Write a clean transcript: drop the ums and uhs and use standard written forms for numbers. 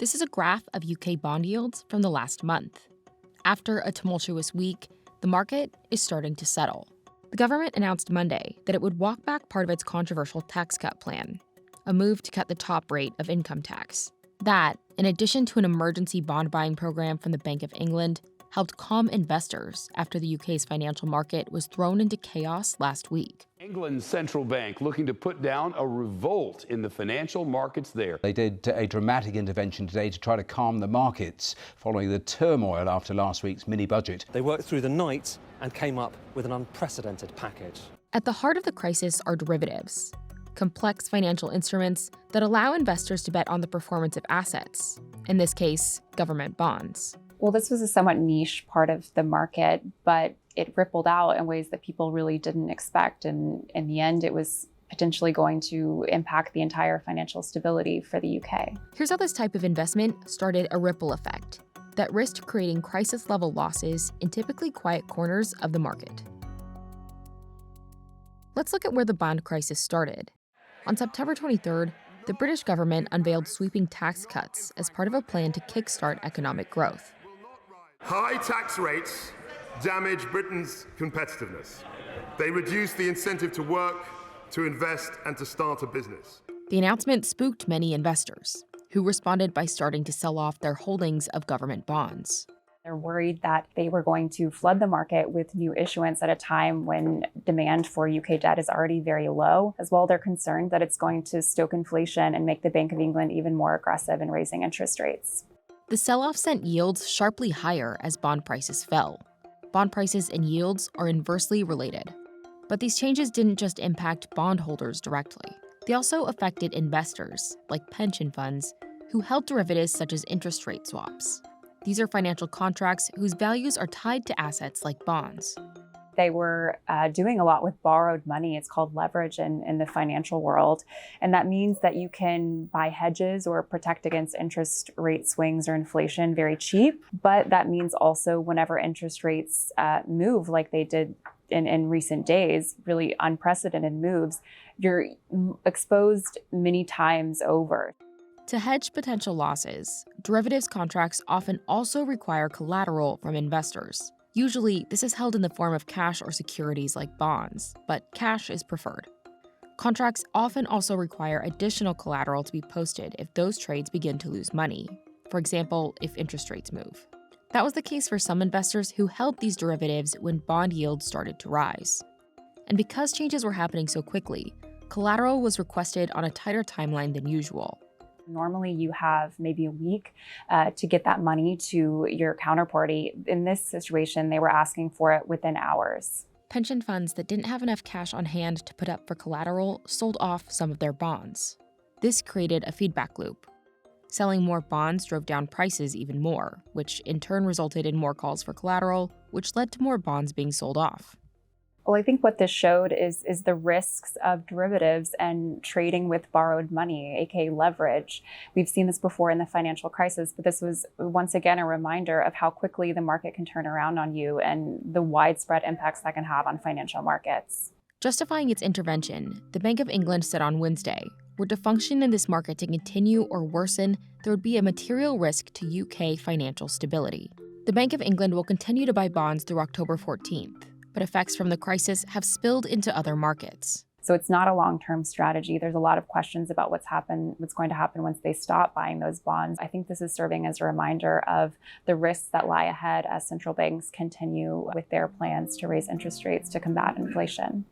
This is a graph of UK bond yields from the last month. After a tumultuous week, the market is starting to settle. The government announced Monday that it would walk back part of its controversial tax cut plan, a move to cut the top rate of income tax. That, in addition to an emergency bond buying program from the Bank of England, helped calm investors after the UK's financial market was thrown into chaos last week. England's central bank looking to put down a revolt in the financial markets there. They did a dramatic intervention today to try to calm the markets following the turmoil after last week's mini-budget. They worked through the night and came up with an unprecedented package. At the heart of the crisis are derivatives, complex financial instruments that allow investors to bet on the performance of assets, in this case, government bonds. Well, this was a somewhat niche part of the market, but it rippled out in ways that people really didn't expect. And in the end, it was potentially going to impact the entire financial stability for the UK. Here's how this type of investment started a ripple effect that risked creating crisis-level losses in typically quiet corners of the market. Let's look at where the bond crisis started. On September 23rd, the British government unveiled sweeping tax cuts as part of a plan to kickstart economic growth. High tax rates damage Britain's competitiveness. They reduce the incentive to work, to invest, and to start a business. The announcement spooked many investors, who responded by starting to sell off their holdings of government bonds. They're worried that they were going to flood the market with new issuance at a time when demand for UK debt is already very low. As well, they're concerned that it's going to stoke inflation and make the Bank of England even more aggressive in raising interest rates. The sell-off sent yields sharply higher as bond prices fell. Bond prices and yields are inversely related. But these changes didn't just impact bondholders directly. They also affected investors, like pension funds, who held derivatives such as interest rate swaps. These are financial contracts whose values are tied to assets like bonds. They were doing a lot with borrowed money. It's called leverage in the financial world. And that means that you can buy hedges or protect against interest rate swings or inflation very cheap. But that means also whenever interest rates move like they did in recent days, really unprecedented moves, you're exposed many times over. To hedge potential losses, derivatives contracts often also require collateral from investors. Usually, this is held in the form of cash or securities like bonds, but cash is preferred. Contracts often also require additional collateral to be posted if those trades begin to lose money, for example, if interest rates move. That was the case for some investors who held these derivatives when bond yields started to rise. And because changes were happening so quickly, collateral was requested on a tighter timeline than usual. Normally, you have maybe a week to get that money to your counterparty. In this situation, they were asking for it within hours. Pension funds that didn't have enough cash on hand to put up for collateral sold off some of their bonds. This created a feedback loop. Selling more bonds drove down prices even more, which in turn resulted in more calls for collateral, which led to more bonds being sold off. Well, I think what this showed is the risks of derivatives and trading with borrowed money, aka leverage. We've seen this before in the financial crisis, but this was once again a reminder of how quickly the market can turn around on you and the widespread impacts that can have on financial markets. Justifying its intervention, the Bank of England said on Wednesday, were to function in this market to continue or worsen, there would be a material risk to UK financial stability. The Bank of England will continue to buy bonds through October 14th. But effects from the crisis have spilled into other markets. So it's not a long-term strategy. There's a lot of questions about what's going to happen once they stop buying those bonds. I think this is serving as a reminder of the risks that lie ahead as central banks continue with their plans to raise interest rates to combat inflation.